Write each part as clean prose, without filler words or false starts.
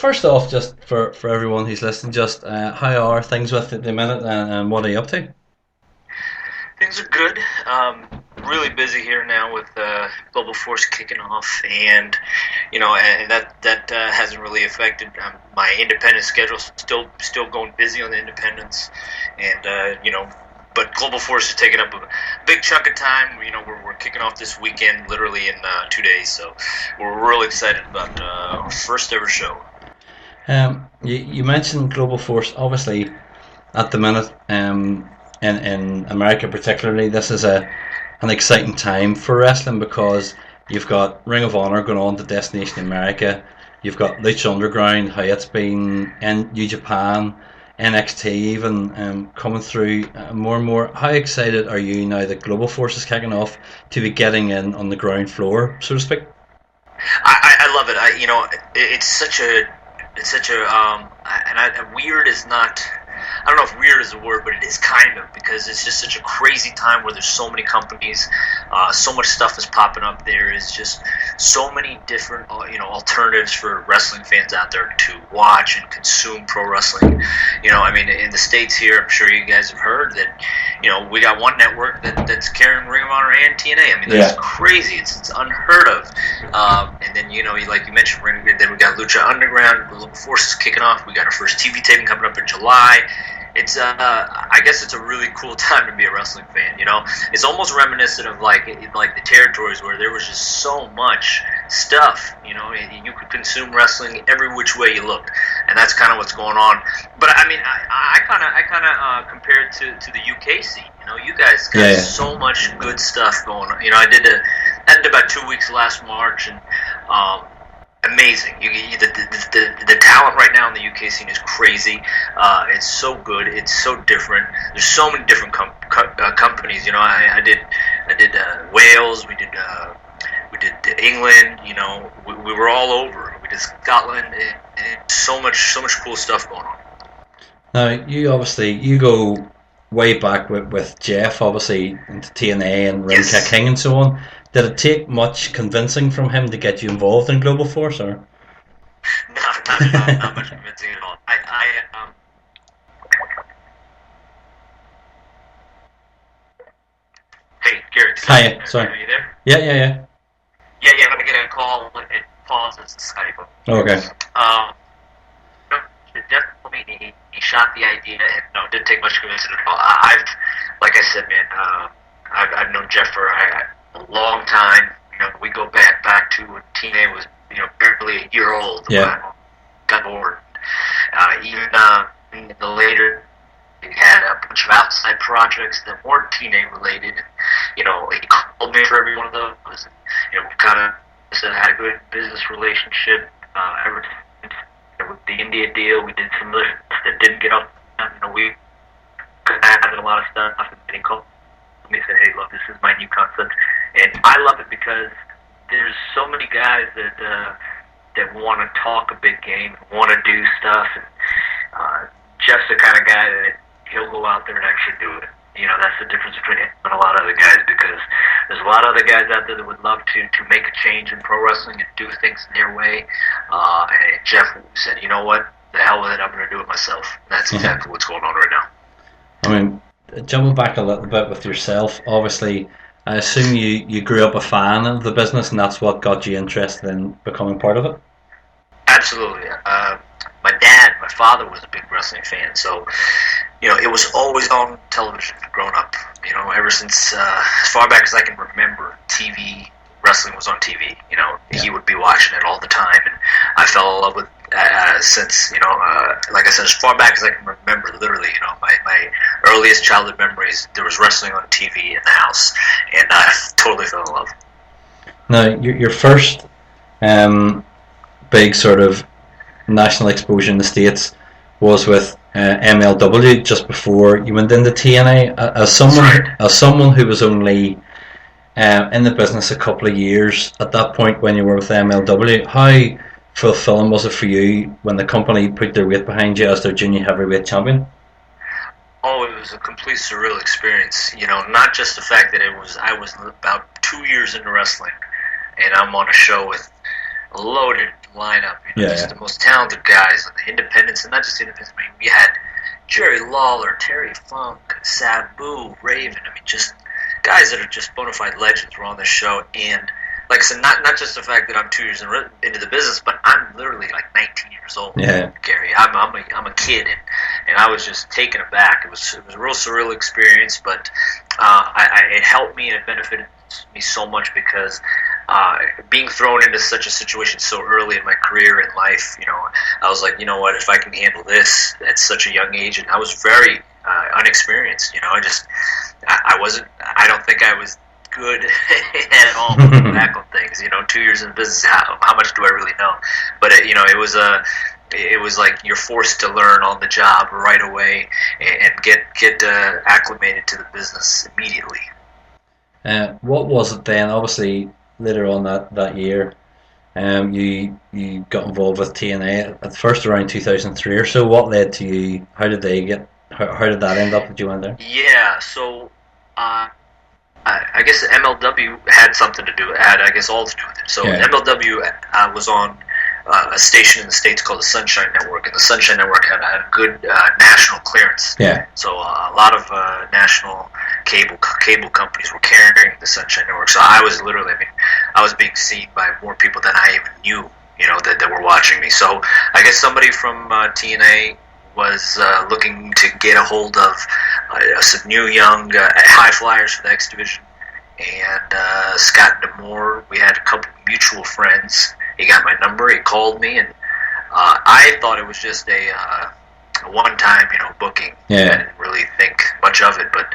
first off, just for everyone who's listening, just how are things with at the minute, and what are you up to? Things are good. Really busy here now with Global Force kicking off, and and that hasn't really affected my independent schedule. Still going busy on the independents, and but Global Force is taking up a big chunk of time. We're kicking off this weekend, literally in 2 days, so we're really excited about our first ever show. You mentioned Global Force, obviously, at the minute. In America particularly, this is an exciting time for wrestling because you've got Ring of Honor going on to Destination America, you've got Lucha Underground, how it's been in New Japan, NXT even coming through more and more. How excited are you now that Global Force is kicking off to be getting in on the ground floor, so to speak? I love it. It's such a weird is not. I don't know if weird is a word, but it is kind of, because it's just such a crazy time where there's so many companies, so much stuff is popping up. There is just so many different, alternatives for wrestling fans out there to watch and consume pro wrestling. In the States here, I'm sure you guys have heard that, we got one network that's carrying Ring of Honor and TNA. That's crazy. It's unheard of. And then, like you mentioned, then we got Lucha Underground, Global Force is kicking off. We got our first TV taping coming up in July. It's I guess it's a really cool time to be a wrestling fan. It's almost reminiscent of like the territories where there was just so much stuff. You could consume wrestling every which way you looked, and that's kind of what's going on. But I kind of compare it to the UK scene. You guys got so much good stuff going on. I did about 2 weeks last March, and amazing. The talent right now in the UK scene is crazy. It's so good. It's so different. There's so many different companies. I did Wales. We did England. We were all over. We did Scotland. And so much cool stuff going on. Now you go way back with Jeff, obviously, into TNA and Ring King and so on. Did it take much convincing from him to get you involved in Global Force, or? Not much convincing at all. Hey, Gary. Hi, sorry. Are you there? Yeah. Yeah. I'm gonna get a call. It pauses Skype. Okay. Jeff told me he shot the idea, and no, it didn't take much convincing at all. Like I said, man, I've known Jeff for a long time. We go back to when TNA was, barely a year old. Yeah. I got bored. Even in the later, he had a bunch of outside projects that weren't TNA related. He called me for every one of those. We kind of had a good business relationship. Ever since with the India deal, we did some other stuff that didn't get up. We had a lot of stuff, and he called me and said, "Hey, look, this is my new concept." And I love it because there's so many guys that want to talk a big game, want to do stuff. And Jeff's the kind of guy that he'll go out there and actually do it. That's the difference between him and a lot of other guys, because there's a lot of other guys out there that would love to make a change in pro wrestling and do things their way. And Jeff said, "You know what? The hell with it. I'm going to do it myself." And that's exactly what's going on right now. Jumping back a little bit with yourself, obviously, I assume you grew up a fan of the business, and that's what got you interested in becoming part of it? Absolutely. My father was a big wrestling fan, so, it was always on television growing up. Ever since, as far back as I can remember, wrestling was on TV. He would be watching it all the time, and I fell in love with since, like I said, as far back as I can remember, literally, my earliest childhood memories, there was wrestling on TV in the house, and I totally fell in love. Now, your first big sort of national exposure in the States was with MLW just before you went into TNA. As someone who was only in the business a couple of years at that point when you were with MLW, how fulfilling was it for you when the company put their weight behind you as their junior heavyweight champion? Oh, it was a complete surreal experience. Not just the fact that I was about 2 years into wrestling, and I'm on a show with a loaded lineup. Just Yeah. the most talented guys on the independents, and not just independents. I mean, we had Jerry Lawler, Terry Funk, Sabu, Raven. I mean, just guys that are just bona fide legends were on this show. And like I said, not just the fact that I'm 2 years into the business, but I'm literally like 19 years old. Yeah. Gary, I'm a kid, and I was just taken aback. It was a real surreal experience, but it helped me and it benefited me so much because being thrown into such a situation so early in my career and life, I was like, you know what, if I can handle this at such a young age, and I was very unexperienced, I don't think I was good at all looking back on things. 2 years in business, how much do I really know? But it was like you're forced to learn on the job right away and get acclimated to the business immediately. What was it then? Obviously, later on that year, you got involved with TNA at first around 2003 or so. What led to you? How did they get? How did that end up that you went there? Yeah, so I guess MLW had something to do. Had I guess all to do with it. So MLW was on a station in the States called the Sunshine Network, and the Sunshine Network had a good national clearance. Yeah. So a lot of national cable companies were carrying the Sunshine Network. So I was I was being seen by more people than I even knew, that were watching me. So I guess somebody from TNA was looking to get a hold of some new young high flyers for the X Division. And Scott D'Amore, we had a couple of mutual friends. He got my number, he called me, and I thought it was just a one-time, booking. Yeah. I didn't really think much of it, but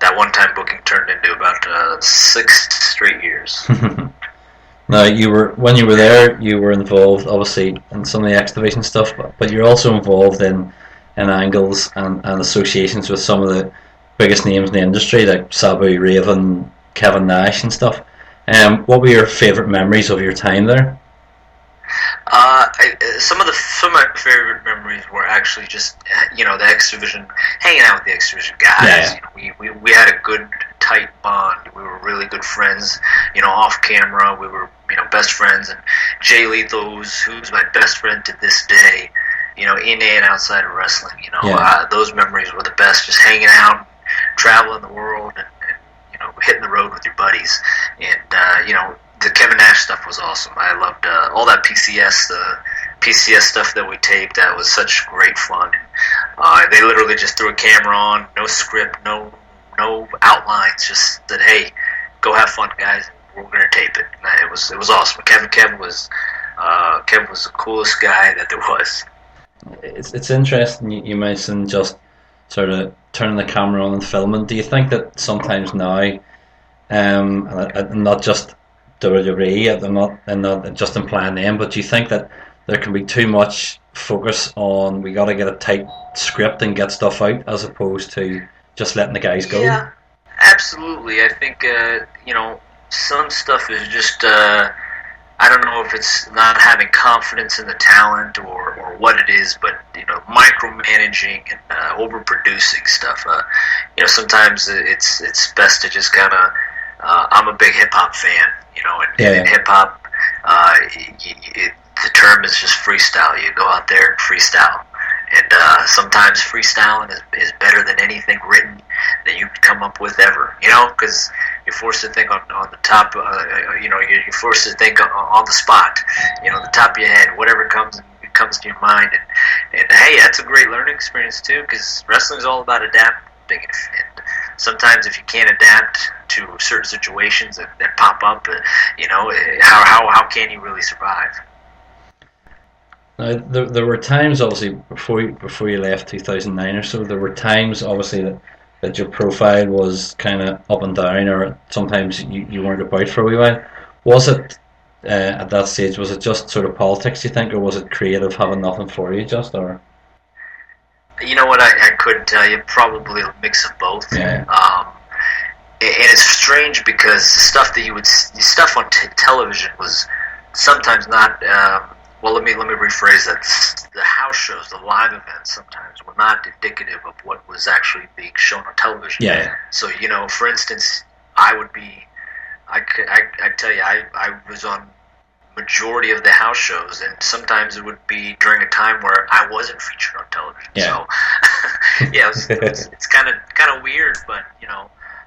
that one-time booking turned into about 6 straight years. Now, when you were there, you were involved, obviously, in some of the X Division stuff, but you're also involved in angles and associations with some of the biggest names in the industry, like Sabu, Raven, Kevin Nash and stuff. What were your favourite memories of your time there? Some of my favorite memories were actually just the X Division, hanging out with the X Division guys. Yeah. We had a good tight bond. We were really good friends. Off camera we were best friends. And Jay Lethal, who's my best friend to this day. In and outside of wrestling. Those memories were the best. Just hanging out, traveling the world, and hitting the road with your buddies. And the Kevin Nash stuff was awesome. I loved all that PCS stuff that we taped. That was such great fun. They literally just threw a camera on, no script, no outlines. Just said, "Hey, go have fun, guys. We're gonna tape it." And it was awesome. Kevin was the coolest guy that there was. It's interesting you mentioned just sort of turning the camera on and filming. Do you think that sometimes now, and not just WWE, I'm not just implying them, but do you think that there can be too much focus on we got to get a tight script and get stuff out as opposed to just letting the guys go? Yeah, absolutely. I think some stuff is just I don't know if it's not having confidence in the talent or what it is, but micromanaging and overproducing stuff. Sometimes it's best to just kind of. I'm a big hip hop fan, and in hip hop, the term is just freestyle. You go out there and freestyle, and sometimes freestyling is better than anything written that you can come up with ever. Because you're forced to think on the top. You're forced to think on the spot. The top of your head, whatever comes to your mind, and hey, that's a great learning experience too. Because wrestling is all about adapting, and sometimes if you can't adapt to certain situations that pop up, how can you really survive? Now, there were times, obviously, before you left 2009 or so, there were times, obviously, that your profile was kind of up and down, or sometimes you weren't about for a wee while. Was it, at that stage, was it just sort of politics, you think, or was it creative having nothing for you, just, or? You know what, I couldn't tell you. Probably a mix of both. Yeah. And it's strange because stuff on television was sometimes not. Well, let me rephrase that. The house shows, the live events, sometimes were not indicative of what was actually being shown on television. Yeah. So for instance, I tell you, I was on majority of the house shows, and sometimes it would be during a time where I wasn't featured on television. Yeah. So, yeah, it's kind of weird, but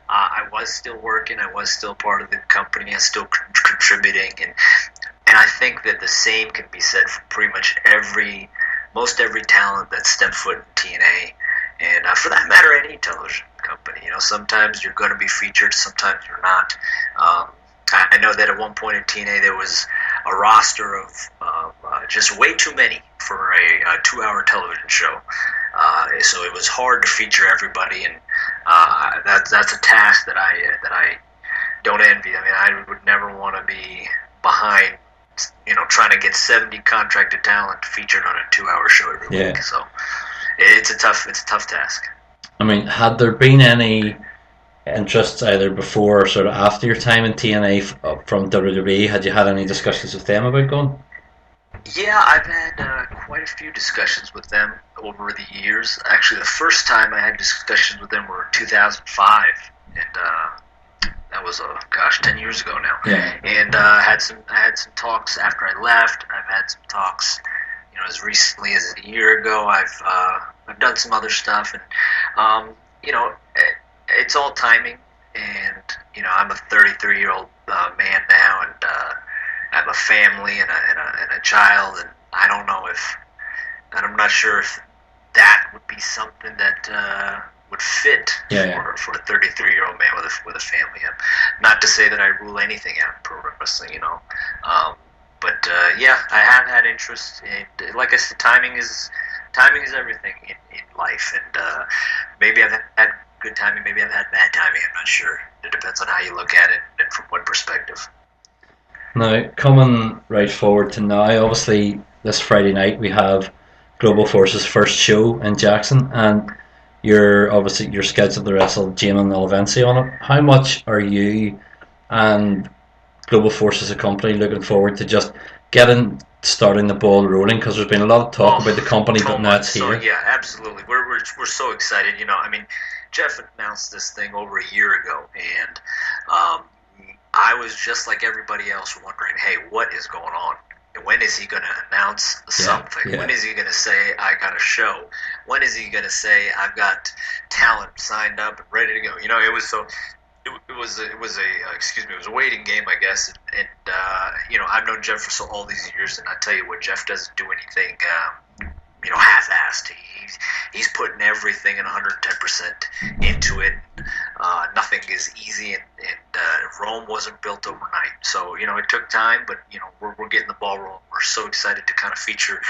I was still working. I was still part of the company. I was still contributing, and I think that the same can be said for pretty much most every talent that stepped foot in TNA, and for that matter, any television company. Sometimes you're going to be featured, sometimes you're not. I know that at one point in TNA there was a roster of just way too many for a 2-hour television show. So it was hard to feature everybody, and that's a task that I don't envy. I mean, I would never want to be behind, trying to get 70 contracted talent featured on a 2-hour show every week. So it's a tough task. I mean, had there been any interests either before or sort of after your time in TNA from WWE? Had you had any discussions with them about going? Yeah, I've had quite a few discussions with them over the years. Actually, the first time I had discussions with them were in 2005, and that was 10 years ago now. Yeah. And I had some talks after I left. I've had some talks, as recently as a year ago. I've done some other stuff, and it's all timing. And I'm a 33-year-old man now, and I have a family and a child, and I'm not sure if that would be something that would fit for a 33-year-old man with a family. Not to say that I rule anything out in pro wrestling, but I have had interest, and like I said, timing is everything in life, and maybe I've had good timing, maybe I've had bad timing. I'm not sure. It depends on how you look at it and from what perspective. Now, coming right forward to now, obviously this Friday night we have Global Force's first show in Jackson, and you're scheduled to wrestle Jamin Alvensi on it. How much are you and Global Force as a company looking forward to just starting the ball rolling? Because there's been a lot of talk about the company, but now it's here. Yeah, absolutely. We're so excited. I mean, Jeff announced this thing over a year ago, and I was just like everybody else wondering, hey, what is going on? And when is he going to announce something? Yeah. When is he going to say, I got a show? When is he going to say, I've got talent signed up and ready to go? It was so... It was a waiting game, I guess, and I've known Jeff for all these years, and I tell you what, Jeff doesn't do anything, half-assed. He's putting everything and 110% into it. Nothing is easy, and Rome wasn't built overnight. So it took time, but we're getting the ball rolling. We're so excited to kind of feature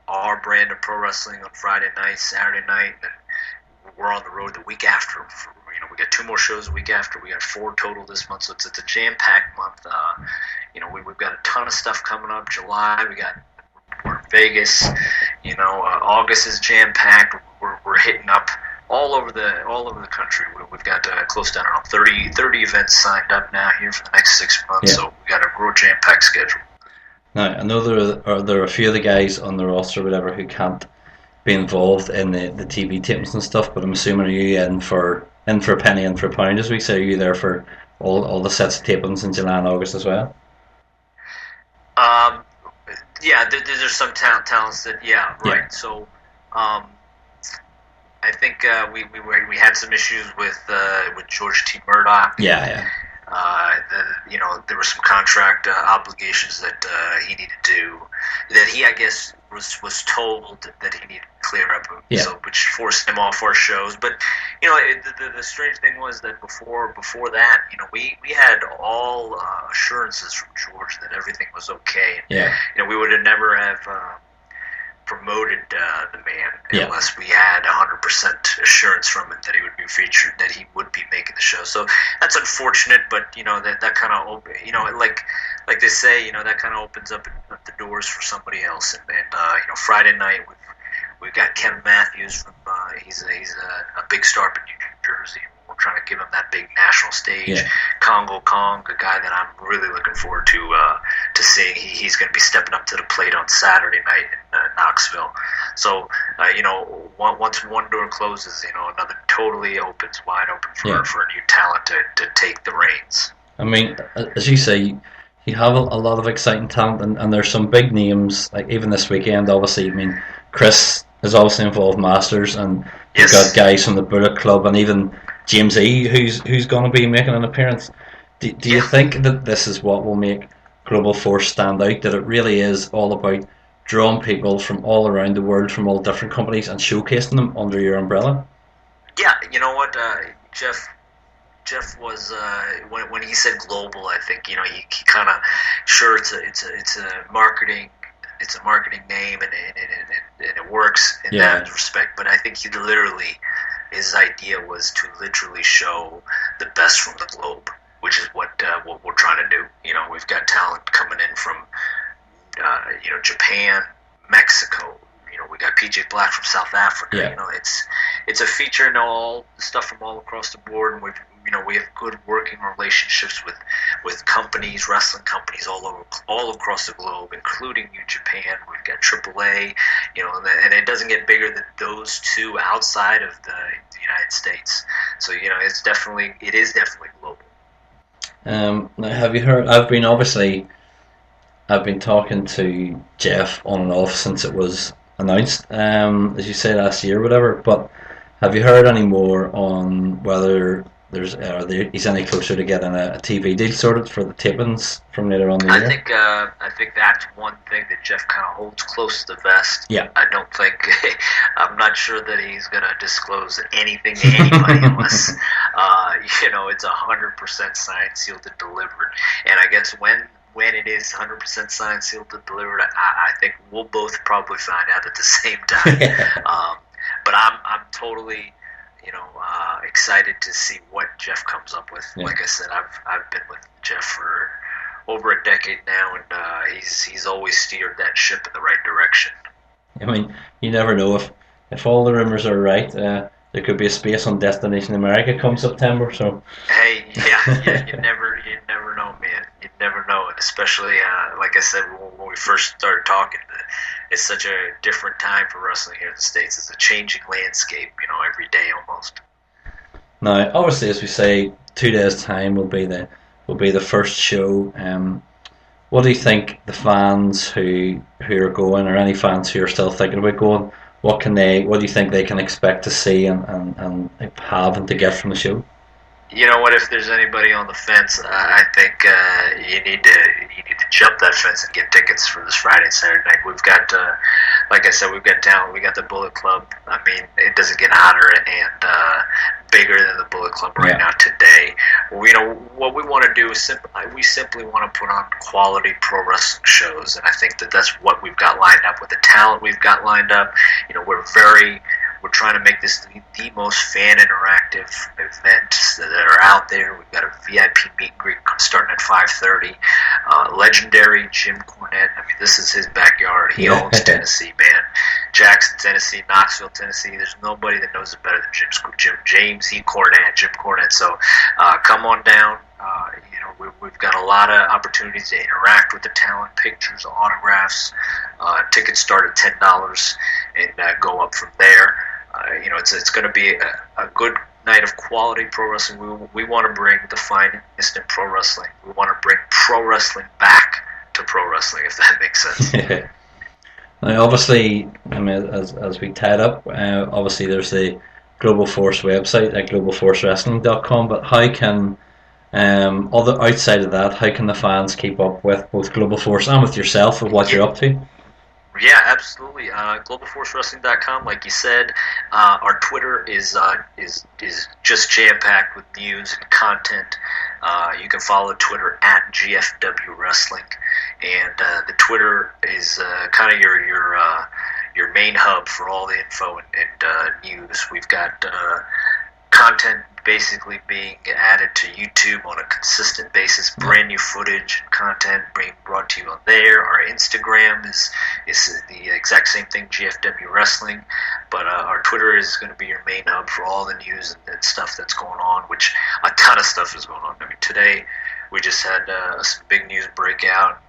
our brand of pro wrestling on Friday night, Saturday night, and we're on the road the week after. We got 2 more shows a week after. We got 4 total this month, so it's a jam-packed month. We've got a ton of stuff coming up. July, we're in Vegas. August is jam-packed. We're hitting up all over the country. We've got close to 30 events signed up now here for the next 6 months. So we got a real jam-packed schedule. Now, I know there are a few of the guys on the roster, or whatever, who can't be involved in the TV tapings and stuff. But I'm assuming, are you in for a penny, in for a pound, as we say? Are you there for all the sets of tapings in July and August as well? Yeah, there's some talents that, right. Yeah. So, I think we had some issues with George T. Murdoch. Yeah. There were some contract obligations that he needed to, that he, I guess, was told that he needed to clear up, so which forced him off our shows. But the strange thing was that before that, we had all assurances from George that everything was okay. Yeah. We would have never have promoted the man unless we had 100% assurance from him that he would be featured, that he would be making the show. So that's unfortunate, but that kind of like they say, that kind of opens up the doors for somebody else. And Friday night we've got Kevin Matthews from he's a big star in New Jersey. We're trying to give him that big national stage. Yeah. Congo Kong, a guy that I'm really looking forward to seeing. He's going to be stepping up to the plate on Saturday night in Knoxville. So, once one door closes, another totally opens wide open for a new talent to take the reins. I mean, as you say, you have a lot of exciting talent, and there's some big names. Like even this weekend, obviously, I mean, Chris is obviously involved in Masters, and you've got Yes. guys from the Bullet Club, and even James E, who's going to be making an appearance. Do you Yeah. think that this is what will make Global Force stand out? That it really is all about drawing people from all around the world, from all different companies, and showcasing them under your umbrella? Yeah. You know what, Jeff? Jeff was when he said global. I think he kind of sure it's a marketing name and it works in Yeah, that respect. But I think his idea was to literally show the best from the globe, which is what we're trying to do. We've got talent coming in from Japan, Mexico. We got PJ Black from South Africa. yeah, It's a feature in all the stuff from all across the board, and we have good working relationships with companies, wrestling companies all across the globe, including New Japan. We've got AAA, and it doesn't get bigger than those two outside of the United States. So it is definitely global. Now, have you heard? I've been talking to Jeff on and off since it was announced, as you say last year, or whatever. But have you heard any more on whether he's any closer to getting a TV deal sorted for the tapings from later on in the I year? think I think that's one thing that Jeff kind of holds close to the vest. Yeah. I don't think I'm not sure that he's going to disclose anything to anybody unless it's 100% signed, sealed, and delivered. And I guess when it is 100% signed, sealed, and delivered, I think we'll both probably find out at the same time. But I'm totally excited to see what Jeff comes up with. Yeah. Like I said, I've been with Jeff for over a decade now, and he's always steered that ship in the right direction. I mean, you never know if all the rumors are right. There could be a space on Destination America come September. So Hey, yeah, you never know, man. You never know, and especially like I said when we first started talking, it's such a different time for wrestling here in the States. It's a changing landscape, every day almost. now, obviously, as we say, 2 days time will be the first show. What do you think the fans who are going, or any fans who are still thinking about going, what do you think they can expect to see and have and to get from the show? You know what? If there's anybody on the fence, I think you need to jump that fence and get tickets for this Friday and Saturday night. We've got, like I said, we've got talent. We got the Bullet Club. I mean, it doesn't get hotter and bigger than the Bullet Club right now today. What we want to do is we simply want to put on quality pro wrestling shows, and I think that's what we've got lined up with the talent we've got lined up. We're trying to make this the most fan interactive events that are out there. We've got a VIP meet and greet starting at 5:30. Legendary Jim Cornette. I mean, this is his backyard. He owns Tennessee, man. Jackson, Tennessee, Knoxville, Tennessee. There's nobody that knows it better than James E. Cornette, Jim Cornette. So come on down. We've got a lot of opportunities to interact with the talent, pictures, autographs. Tickets start at $10 and go up from there. It's going to be a good night of quality pro wrestling. We want to bring the finest in pro wrestling. We want to bring pro wrestling back to pro wrestling, if that makes sense. Now, obviously, I mean, as we tied up, obviously there's the Global Force website at globalforcewrestling.com. But how can outside of that, how can the fans keep up with both Global Force and with yourself of what you're up to? Yeah, absolutely. GlobalForceWrestling.com, like you said. Our Twitter is just jam-packed with news and content. You can follow Twitter at GFW Wrestling, and the Twitter is kind of your main hub for all the info and news. We've got content basically being added to YouTube on a consistent basis, brand new footage and content being brought to you on there. Our Instagram is the exact same thing, GFW Wrestling, but our Twitter is going to be your main hub for all the news and stuff that's going on, which a ton of stuff is going on. I mean, today we just had some big news breakout.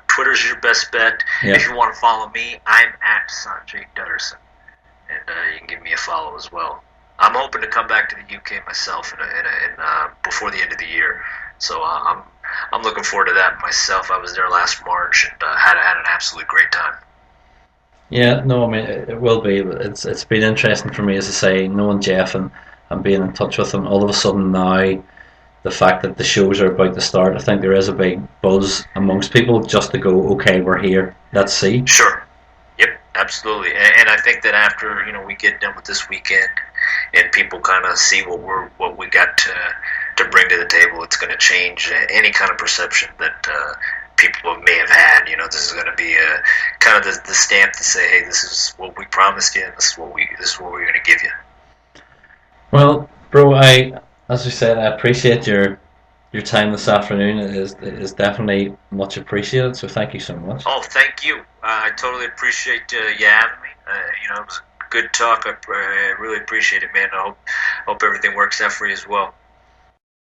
Twitter's your best bet. Yeah. If you want to follow me, I'm at Sonjay Dutt, and you can give me a follow as well. I'm hoping to come back to the UK myself in before the end of the year. So I'm I'm looking forward to that myself. I was there last March and had an absolutely great time. Yeah, no, I mean it will be. It's been interesting for me, as I say, knowing Jeff and being in touch with him. All of a sudden now, the fact that the shows are about to start, I think there is a big buzz amongst people just to go, okay, we're here, let's see. Sure. Yep, absolutely. And I think that after we get done with this weekend, and people kind of see what we got to bring to the table, it's going to change any kind of perception that people may have had. This is going to be a kind of the stamp to say, hey, this is what we promised you, and this is what we're going to give you. Well, bro, as we said, I appreciate your time this afternoon. It is definitely much appreciated. So thank you so much. Oh, thank you. I totally appreciate you having me. It was a good talk. I really appreciate it, man. I hope everything works out for you as well.